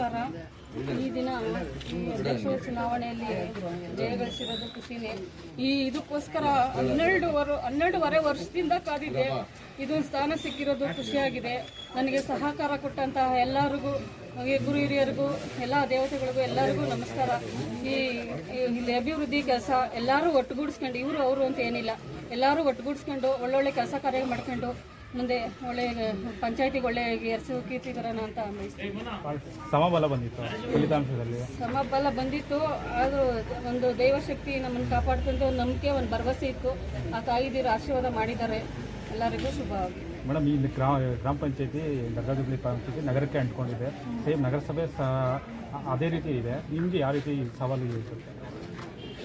ನಮಸ್ಕಾರ. ಈ ದಿನ ಈ ಅಧ್ಯಕ್ಷ ಚುನಾವಣೆಯಲ್ಲಿ ಜಯಗಳಿಸಿರೋದು ಖುಷಿನೇ. ಇದಕ್ಕೋಸ್ಕರ 12.5 ವರ್ಷದಿಂದ ಕಾದಿದೆ. ಇದೊಂದು ಸ್ಥಾನ ಸಿಕ್ಕಿರೋದು ಖುಷಿಯಾಗಿದೆ. ನನಗೆ ಸಹಕಾರ ಕೊಟ್ಟಂತಹ ಎಲ್ಲರಿಗೂ, ಗುರು ಹಿರಿಯರಿಗೂ, ಎಲ್ಲ ದೇವತೆಗಳಿಗೂ ಎಲ್ಲರಿಗೂ ನಮಸ್ಕಾರ. ಇಲ್ಲಿ ಅಭಿವೃದ್ಧಿ ಕೆಲಸ ಎಲ್ಲರೂ ಒಟ್ಟುಗೂಡಿಸ್ಕೊಂಡು, ಇವರು ಅವರು ಅಂತ ಏನಿಲ್ಲ, ಎಲ್ಲರೂ ಒಟ್ಟುಗೂಡಿಸ್ಕೊಂಡು ಒಳ್ಳೊಳ್ಳೆ ಕೆಲಸ ಕಾರ್ಯ ಮಾಡ್ಕೊಂಡು ಮುಂದೆ ಒಳ್ಳೆ ಪಂಚಾಯತಿಗೆ ಒಳ್ಳೆ ಹೆಸರು ಕೀರ್ತಿ ತರೋಣ ಅಂತ ಬಯಸ್ತೀನಿ. ಸಮಬಲ ಬಂದಿತ್ತು ಫಲಿತಾಂಶದಲ್ಲಿ. ಸಮಬಲ ಬಂದಿತ್ತು, ಆದರೂ ಒಂದು ದೈವಶಕ್ತಿ ನಮ್ಮನ್ನು ಕಾಪಾಡ್ಕೊಂಡು ನಂಬಿಕೆ, ಒಂದು ಭರವಸೆ ಇತ್ತು. ಆ ತಾಯಿದೀರು ಆಶೀರ್ವಾದ ಮಾಡಿದ್ದಾರೆ. ಎಲ್ಲರಿಗೂ ಶುಭವಾಗಿದೆ. ಮೇಡಮ್, ಇಲ್ಲಿ ಗ್ರಾಮ ಪಂಚಾಯತಿ ದರ್ಗಾಜುಗಳಿ ಪಂಚಾಯತಿ ನಗರಕ್ಕೆ ಅಂಟ್ಕೊಂಡಿದೆ. ಸೇಮ್ ನಗರಸಭೆ ಅದೇ ರೀತಿ ಇದೆ. ನಿಮಗೆ ಯಾವ ರೀತಿ ಸವಾಲು ಇರುತ್ತೆ?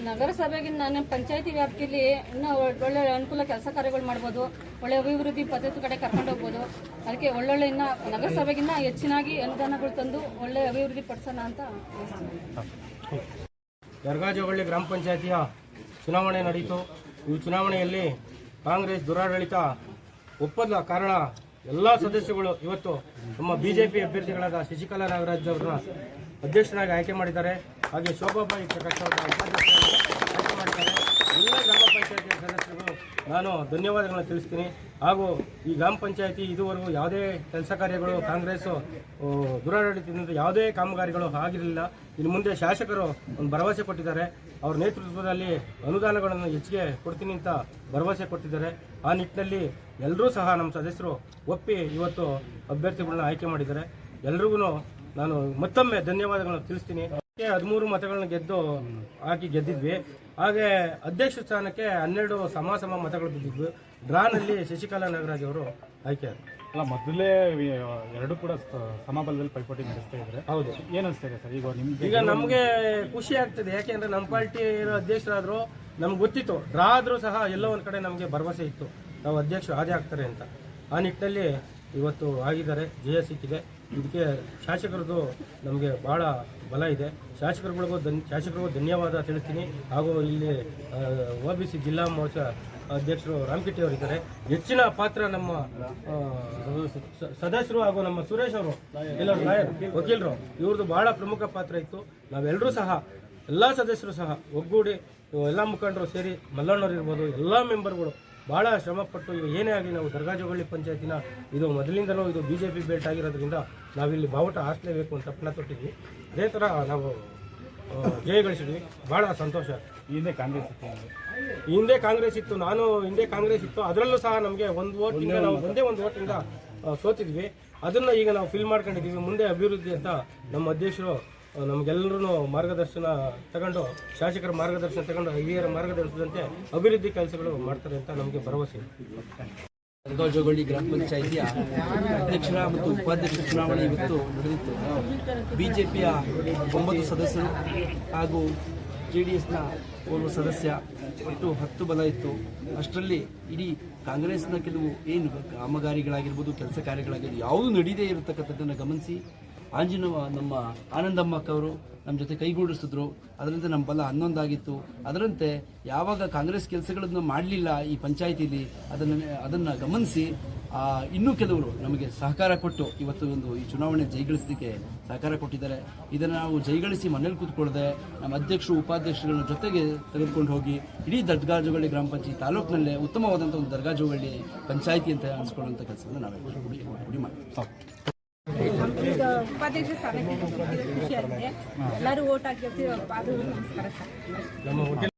ನಗರಸಭೆಗೆ ನಾನು ಪಂಚಾಯತಿ ವ್ಯಾಪ್ತಿಯಲ್ಲಿ ಇನ್ನೂ ಒಳ್ಳೊಳ್ಳೆ ಅನುಕೂಲ ಕೆಲಸ ಕಾರ್ಯಗಳು ಮಾಡ್ಬೋದು, ಒಳ್ಳೆ ಅಭಿವೃದ್ಧಿ ಪದ್ಧತಿ ಕಡೆ ಕರ್ಕೊಂಡು ಹೋಗ್ಬೋದು. ಅದಕ್ಕೆ ಒಳ್ಳೊಳ್ಳೆ ಇನ್ನು ನಗರಸಭೆಗಿನ್ನ ಹೆಚ್ಚಿನಾಗಿ ಅನುದಾನಗಳು ತಂದು ಒಳ್ಳೆ ಅಭಿವೃದ್ಧಿ ಪಡಿಸೋಣ ಅಂತ ದರ್ಗಾಜೋಗಳ್ಳಿ ಗ್ರಾಮ ಪಂಚಾಯತಿಯ ಚುನಾವಣೆ ನಡೆಯಿತು. ಈ ಚುನಾವಣೆಯಲ್ಲಿ ಕಾಂಗ್ರೆಸ್ ದುರಾಡಳಿತ ಒಪ್ಪದ ಕಾರಣ ಎಲ್ಲ ಸದಸ್ಯಗಳು ಇವತ್ತು ನಮ್ಮ ಬಿಜೆಪಿ ಅಭ್ಯರ್ಥಿಗಳಾದ ಶಶಿಕಲಾ ನಾಗರಾಜ್ ಅವರನ್ನ ಅಧ್ಯಕ್ಷರಾಗಿ ಆಯ್ಕೆ ಮಾಡಿದ್ದಾರೆ. ಹಾಗೆ ಶೋಭಾಬಾಯಿ ಪ್ರಕಾಶ್ ಅವರನ್ನ ಉಪಾಧ್ಯಕ್ಷರಾಗಿ ಆಯ್ಕೆ ಮಾಡಿದ್ದಾರೆ. ಎಲ್ಲ ಗ್ರಾಮ ಪಂಚಾಯತಿ ಸದಸ್ಯರಿಗೂ ನಾನು ಧನ್ಯವಾದಗಳನ್ನು ತಿಳಿಸ್ತೀನಿ. ಹಾಗೂ ಈ ಗ್ರಾಮ ಪಂಚಾಯತಿ ಇದುವರೆಗೂ ಯಾವುದೇ ಕೆಲಸ ಕಾರ್ಯಗಳು ಕಾಂಗ್ರೆಸ್ ದುರಾಡಳಿತದಿಂದ ಯಾವುದೇ ಕಾಮಗಾರಿಗಳು ಆಗಿರಲಿಲ್ಲ. ಇನ್ನು ಮುಂದೆ ಶಾಸಕರು ಒಂದು ಭರವಸೆ ಕೊಟ್ಟಿದ್ದಾರೆ. ಅವ್ರ ನೇತೃತ್ವದಲ್ಲಿ ಅನುದಾನಗಳನ್ನು ಹೆಚ್ಚಿಗೆ ಕೊಡ್ತೀನಿ ಅಂತ ಭರವಸೆ ಕೊಟ್ಟಿದ್ದಾರೆ. ಆ ನಿಟ್ಟಿನಲ್ಲಿ ಎಲ್ಲರೂ ಸಹ ನಮ್ಮ ಸದಸ್ಯರು ಒಪ್ಪಿ ಇವತ್ತು ಅಭ್ಯರ್ಥಿಗಳನ್ನ ಆಯ್ಕೆ ಮಾಡಿದ್ದಾರೆ. ಎಲ್ರಿಗೂ ನಾನು ಮತ್ತೊಮ್ಮೆ ಧನ್ಯವಾದಗಳನ್ನು ತಿಳಿಸ್ತೀನಿ. 13 ಮತಗಳನ್ನು ಗೆದ್ದಿದ್ವಿ. ಹಾಗೆ ಅಧ್ಯಕ್ಷ ಸ್ಥಾನಕ್ಕೆ 12 ಸಮ ಮತಗಳು ಬಿದ್ದಿದ್ವಿ. ಡ್ರಾನಲ್ಲಿ ಶಶಿಕಲಾ ನಾಗರಾಜ್ ಅವರು ಆಯ್ಕೆ. ಅಲ್ಲ, ಮೊದಲೇ ಎರಡು ಕೂಡ ಸಮಬಲದಲ್ಲಿ ಪೈಪೋಟಿ ನಡೆಸ್ತಾ ಇದ್ದಾರೆ. ಹೌದು. ಏನು ಅನಿಸ್ತಿದೆ ಸರ್ ಈಗ ನಮಗೆ ಖುಷಿ ಆಗ್ತದೆ. ಯಾಕೆಂದ್ರೆ ನಮ್ಮ ಪಾರ್ಟಿ ಅಧ್ಯಕ್ಷರಾದ್ರು ನಮ್ಗೆ ಗೊತ್ತಿತ್ತು. ಡ್ರಾ ಆದ್ರೂ ಸಹ ಎಲ್ಲೋ ಒಂದ್ ಕಡೆ ನಮಗೆ ಭರವಸೆ ಇತ್ತು, ನಾವು ಅಧ್ಯಕ್ಷರು ಆದೇ ಆಗ್ತಾರೆ ಅಂತ. ಆ ನಿಟ್ಟಿನಲ್ಲಿ ಇವತ್ತು ಆಗಿದ್ದಾರೆ, ಜಯ ಸಿಕ್ಕಿದೆ. ಇದಕ್ಕೆ ಶಾಸಕರದ್ದು ನಮಗೆ ಬಹಳ ಬಲ ಇದೆ. ಶಾಸಕರಿಗೂ ಧನ್ಯವಾದ ತಿಳಿಸ್ತೀನಿ. ಹಾಗೂ ಇಲ್ಲಿ OBC ಜಿಲ್ಲಾ ಮೋರ್ಚಾ ಅಧ್ಯಕ್ಷರು ರಾಮಕಿಟ್ಟಿ ಅವರಿದ್ದಾರೆ. ಹೆಚ್ಚಿನ ಪಾತ್ರ ನಮ್ಮ ಸದಸ್ಯರು ಹಾಗೂ ನಮ್ಮ ಸುರೇಶ್ ಅವರು, ಎಲ್ಲರೂ ಲಾಯರ್ ವಕೀಲರು, ಇವ್ರದ್ದು ಬಹಳ ಪ್ರಮುಖ ಪಾತ್ರ ಇತ್ತು. ನಾವೆಲ್ಲರೂ ಸಹ, ಎಲ್ಲ ಸದಸ್ಯರು ಸಹ ಒಗ್ಗೂಡಿ, ಎಲ್ಲ ಮುಖಂಡರು ಸೇರಿ, ಮಲ್ಲಣ್ಣವ್ರು ಇರ್ಬೋದು, ಎಲ್ಲ ಮೆಂಬರ್ಗಳು ಭಾಳ ಶ್ರಮಪಟ್ಟು ಈಗ ಏನೇ ಆಗಲಿ ನಾವು ದರ್ಗಾಜೋಗಳ್ಳಿ ಪಂಚಾಯತಿನ ಇದು ಮೊದಲಿಂದಲೂ ಇದು ಬಿಜೆಪಿ ಬೆಲ್ಟ್ ಆಗಿರೋದ್ರಿಂದ ನಾವಿಲ್ಲಿ ಬಾವುಟ ಹಾರಿಸಲೇಬೇಕು ಅಂತ ಪಣ ತೊಟ್ಟಿದ್ವಿ. ಅದೇ ಥರ ನಾವು ಜಯಗಳಿಸಿದ್ವಿ. ಭಾಳ ಸಂತೋಷ. ಹಿಂದೆ ಕಾಂಗ್ರೆಸ್ ಇತ್ತು, ನಾನು ಹಿಂದೆ ಕಾಂಗ್ರೆಸ್ ಇತ್ತು. ಅದರಲ್ಲೂ ಸಹ ನಮಗೆ ಒಂದು ಓಟಿಂದ ಸೋತಿದ್ವಿ. ಅದನ್ನು ಈಗ ನಾವು ಫಿಲ್ ಮಾಡ್ಕೊಂಡಿದ್ದೀವಿ. ಮುಂದೆ ಅಭಿವೃದ್ಧಿ ಅಂತ ನಮ್ಮ ಅಧ್ಯಕ್ಷರು ನಮಗೆಲ್ಲರೂ ಮಾರ್ಗದರ್ಶನ ತಗೊಂಡು, ಶಾಸಕರ ಮಾರ್ಗದರ್ಶನ ತಗೊಂಡು, ಹಿರಿಯರ ಮಾರ್ಗದರ್ಶನದಂತೆ ಅಭಿವೃದ್ಧಿ ಕೆಲಸಗಳು ಮಾಡ್ತಾರೆ ಅಂತ ನಮಗೆ ಭರವಸೆ ಇದೆ. ದರ್ಗಾಜೋಗಳ್ಳಿ ಗ್ರಾಮ ಪಂಚಾಯಿತಿಯ ಅಧ್ಯಕ್ಷರ ಮತ್ತು ಉಪಾಧ್ಯಕ್ಷ ಚುನಾವಣೆ ಇವತ್ತು ನಡೆದಿತ್ತು. ಬಿಜೆಪಿಯ 9 ಸದಸ್ಯರು ಹಾಗೂ JDSನ ಓರ್ವ ಸದಸ್ಯ, ಒಟ್ಟು 10 ಬಲ ಇತ್ತು. ಅಷ್ಟರಲ್ಲಿ ಇಡೀ ಕಾಂಗ್ರೆಸ್ನ ಕೆಲವು ಏನು ಕಾಮಗಾರಿಗಳಾಗಿರ್ಬೋದು, ಕೆಲಸ ಕಾರ್ಯಗಳಾಗಿರ್ಬೋದು, ಯಾವುದೂ ನಡೀದೇ ಇರತಕ್ಕಂಥದ್ದನ್ನು ಗಮನಿಸಿ ನಮ್ಮ ಆನಂದಮ್ಮಕ್ಕವರು ನಮ್ಮ ಜೊತೆ ಕೈಗೂಡಿಸಿದ್ರು. ಅದರಂತೆ ನಮ್ಮ ಬಲ 11 ಆಗಿತ್ತು. ಅದರಂತೆ ಯಾವಾಗ ಕಾಂಗ್ರೆಸ್ ಕೆಲಸಗಳನ್ನು ಮಾಡಲಿಲ್ಲ ಈ ಪಂಚಾಯಿತಿಲಿ, ಅದನ್ನು ಗಮನಿಸಿ ಇನ್ನೂ ಕೆಲವರು ನಮಗೆ ಸಹಕಾರ ಕೊಟ್ಟು ಇವತ್ತು ಈ ಚುನಾವಣೆ ಜಯಗಳಿಸಲಿಕ್ಕೆ ಸಹಕಾರ ಕೊಟ್ಟಿದ್ದಾರೆ. ಇದನ್ನು ನಾವು ಜಯಗಳಿಸಿ ಮನೇಲಿ ಕೂತ್ಕೊಳ್ಳದೆ ನಮ್ಮ ಅಧ್ಯಕ್ಷರು, ಉಪಾಧ್ಯಕ್ಷರುಗಳ ಜೊತೆಗೆ ತೆಗೆದುಕೊಂಡು ಹೋಗಿ ಇಡೀ ದರ್ಗಾಜೋಗಳ್ಳಿ ಗ್ರಾಮ ಪಂಚಾಯತಿ ತಾಲೂಕಿನಲ್ಲೇ ಉತ್ತಮವಾದಂಥ ಒಂದು ದರ್ಗಾಜೋಗಳ್ಳಿ ಪಂಚಾಯಿತಿ ಅಂತ ಅನಿಸ್ಕೊಳ್ಳುವಂಥ ಕೆಲಸವನ್ನು ನಾವೆಲ್ಲರೂ ಕೂಡಿ ಮಾಡ್ತೀವಿ. ಈಗ ಉಪಾಧ್ಯಕ್ಷ ಸ್ಥಾನಕ್ಕೆ ಖುಷಿಯಾಗಿದೆ. ಎಲ್ಲರೂ ಓಟ್ ಹಾಕಿ ಅದು ನಮಸ್ಕಾರ ಸರ್.